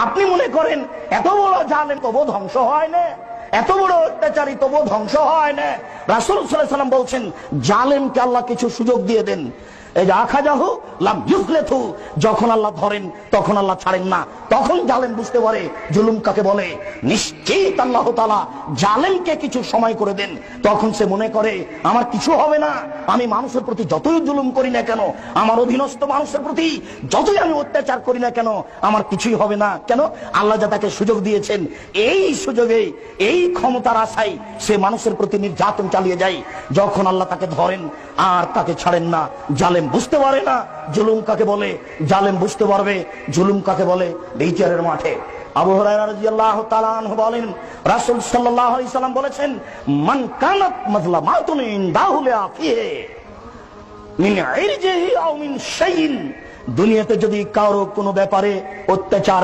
আপনি মনে করেন এত বড় জালেম তবু ধ্বংস হয় না, এত বড় অত্যাচারী তবু ধ্বংস হয় না। রাসূল সাল্লাল্লাহু আলাইহি ওয়াসাল্লাম বলছেন, জালেমকে আল্লাহ কিছু সুযোগ দিয়ে দেন। এই যে আখাযাহু লাম ইউফলিথু, যখন আল্লাহ ধরেন তখন আল্লাহ ছাড়েন না। তখন জালেম বুঝতে পারে জুলুম কাকে বলে। নিশ্চিত আল্লাহ তাআলা জালেমকে কিছু সময় করে দেন। তখন সে মনে করে আমার কিছু হবে না, আমি মানুষের প্রতি যতই জুলুম করি না কেন, আমার অধীনস্থ মানুষের প্রতি যতই আমি অত্যাচার করি না কেন, আমার কিছুই হবে না। কেন? আল্লাহ যা তাকে সুযোগ দিয়েছেন, এই সুযোগে এই ক্ষমতার আশায় সে মানুষের প্রতি নির্যাতন চালিয়ে যায়। যখন আল্লাহ তাকে ধরেন আর তাকে ছাড়েন না, জালেম বুঝতে পারে না জুলুম কাকে বলে। জালেম বুঝতে পারবে জুলুম কাকে বলে বিচারের মাঠে। আবু হুরায়রা রাদিয়াল্লাহু তাআলা আনহু বলেন, রাসূল সাল্লাল্লাহু আলাইহি সাল্লাম বলেছেন, মান কানাত মাজলামাতুন ইনদাহু লিআফিহি মিন ইরজিহি আও মিন শাইইন, দুনিয়াতে যদি কারো কোনো ব্যাপারে অত্যাচার